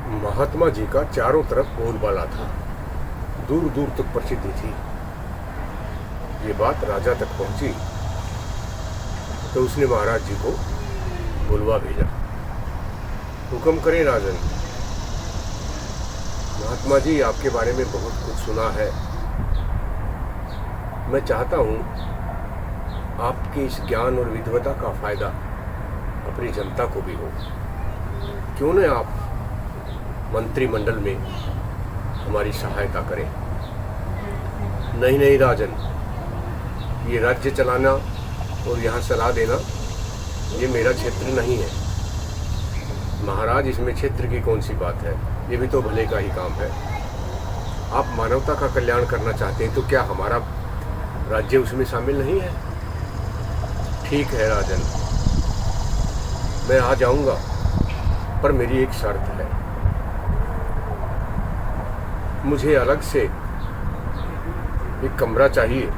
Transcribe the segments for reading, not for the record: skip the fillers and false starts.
महात्मा जी का चारों तरफ बोलबाला था, दूर दूर तक प्रसिद्धि थी। ये बात राजा तक पहुंची तो उसने महाराज जी को बुलवा भेजा। हुक्म करें राजन, महात्मा जी आपके बारे में बहुत कुछ सुना है। मैं चाहता हूँ आपके इस ज्ञान और विद्वता का फायदा अपनी जनता को भी हो। क्यों न आप मंत्रिमंडल में हमारी सहायता करें। नहीं नहीं राजन, ये राज्य चलाना और यहाँ सलाह देना ये मेरा क्षेत्र नहीं है। महाराज, इसमें क्षेत्र की कौन सी बात है, ये भी तो भले का ही काम है। आप मानवता का कल्याण करना चाहते हैं तो क्या हमारा राज्य उसमें शामिल नहीं है? ठीक है राजन, मैं आ जाऊंगा, पर मेरी एक शर्त है। मुझे अलग से एक कमरा चाहिए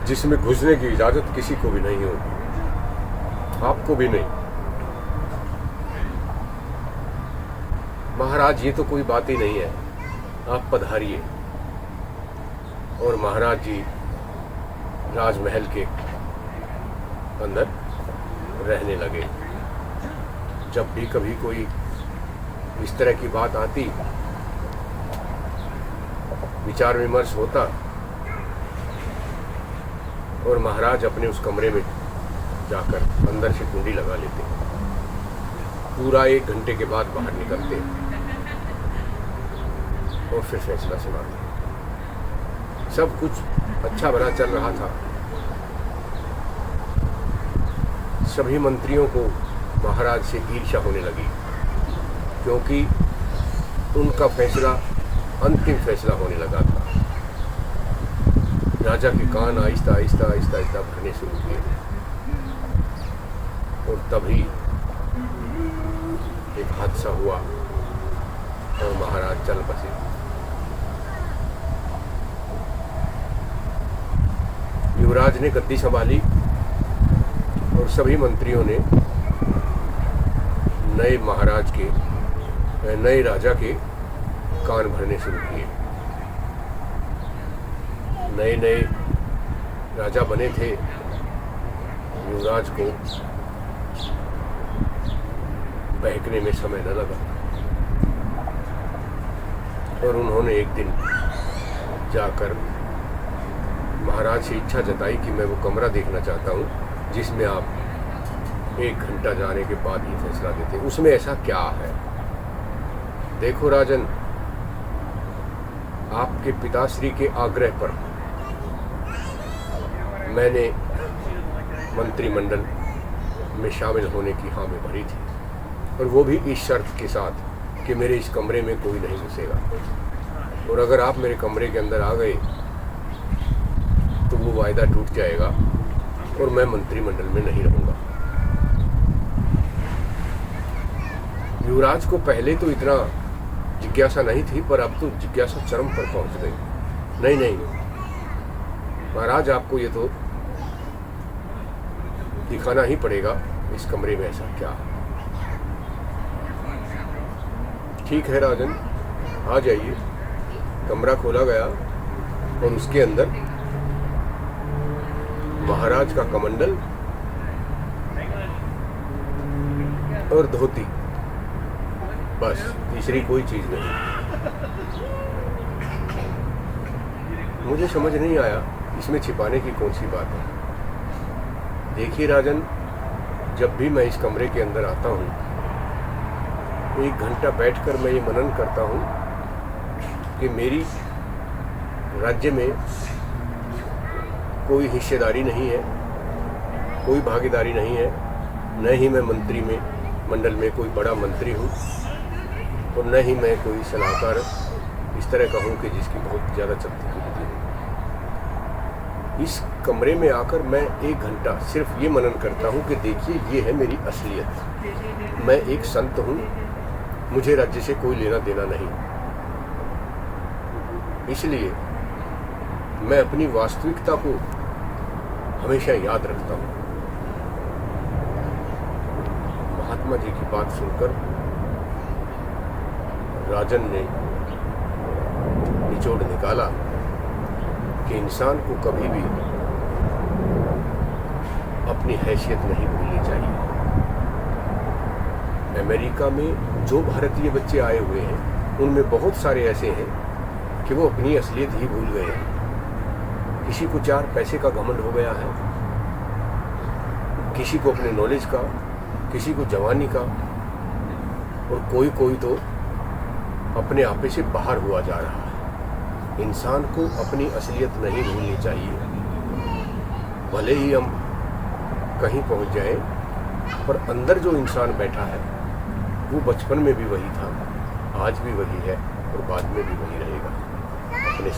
जिसमें घुसने की इजाजत किसी को भी नहीं होगी, आपको भी नहीं। महाराज, ये तो कोई बात ही नहीं है, आप पधारिए। और महाराज जी राजमहल के अंदर रहने लगे। जब भी कभी कोई इस तरह की बात आती, विचार विमर्श होता और महाराज अपने उस कमरे में जाकर अंदर से कुंडी लगा लेते। पूरा 1 घंटे के बाद बाहर निकलते और फिर फैसला सुनाते। सब कुछ अच्छा भला चल रहा था। सभी मंत्रियों को महाराज से ईर्ष्या होने लगी, क्योंकि उनका फैसला अंतिम फैसला होने लगा था। राजा के कान आहिस्ता आहिस्ता आहिस्ता आहिस्ता भरने शुरू किए और तभी एक हादसा हुआ और महाराज चल बसे। युवराज ने गद्दी संभाली और सभी मंत्रियों ने नए राजा के कान भरने शुरू किए। नए नए राजा बने थे। युवराज को बहकने में समय न लगा और उन्होंने एक दिन जाकर महाराज से इच्छा जताई कि मैं वो कमरा देखना चाहता हूँ जिसमें आप 1 घंटा जाने के बाद ही फैसला देते। उसमें ऐसा क्या है? देखो राजन, आपके पिताश्री के आग्रह पर मैंने मंत्रिमंडल में शामिल होने की हामी भरी थी, और वो भी इस शर्त के साथ कि मेरे इस कमरे में कोई नहीं घुसेगा, और अगर आप मेरे कमरे के अंदर आ गए तो वो वायदा टूट जाएगा और मैं मंत्रिमंडल में नहीं रहूंगा। युवराज को पहले तो इतना जिज्ञासा नहीं थी, पर अब तो जिज्ञासा चरम पर पहुंच गई। नहीं नहीं महाराज, आपको ये तो दिखाना ही पड़ेगा इस कमरे में ऐसा क्या है। ठीक है राजन, आ जाइए। कमरा खोला गया और उसके अंदर महाराज का कमंडल और धोती, बस तीसरी कोई चीज नहीं। मुझे समझ नहीं आया इसमें छिपाने की कौन सी बात है। देखिए राजन, जब भी मैं इस कमरे के अंदर आता हूँ, 1 घंटा बैठकर मैं ये मनन करता हूँ कि मेरी राज्य में कोई हिस्सेदारी नहीं है, कोई भागीदारी नहीं है, न ही मैं मंडल में कोई बड़ा मंत्री हूँ और न ही मैं कोई सलाहकार इस तरह का हूँ कि जिसकी बहुत ज़्यादा चलती फिरती है। इस कमरे में आकर मैं 1 घंटा सिर्फ ये मनन करता हूँ कि देखिए, ये है मेरी असलियत। मैं एक संत हूँ, मुझे राज्य से कोई लेना देना नहीं। इसलिए मैं अपनी वास्तविकता को हमेशा याद रखता हूँ। महात्मा जी की बात सुनकर राजन ने निचोड़ निकाला कि इंसान को कभी भी अपनी हैसियत नहीं भूलनी चाहिए। अमेरिका में जो भारतीय बच्चे आए हुए हैं उनमें बहुत सारे ऐसे हैं कि वो अपनी असलियत ही भूल गए हैं। किसी को 4 पैसे का घमंड हो गया है, किसी को अपने नॉलेज का, किसी को जवानी का, और कोई तो अपने आपे से बाहर हुआ जा रहा है। इंसान को अपनी असलियत नहीं भूलनी चाहिए। भले ही हम कहीं पहुंच जाएं, पर अंदर जो इंसान बैठा है वो बचपन में भी वही था, आज भी वही है और बाद में भी वही रहेगा। अपने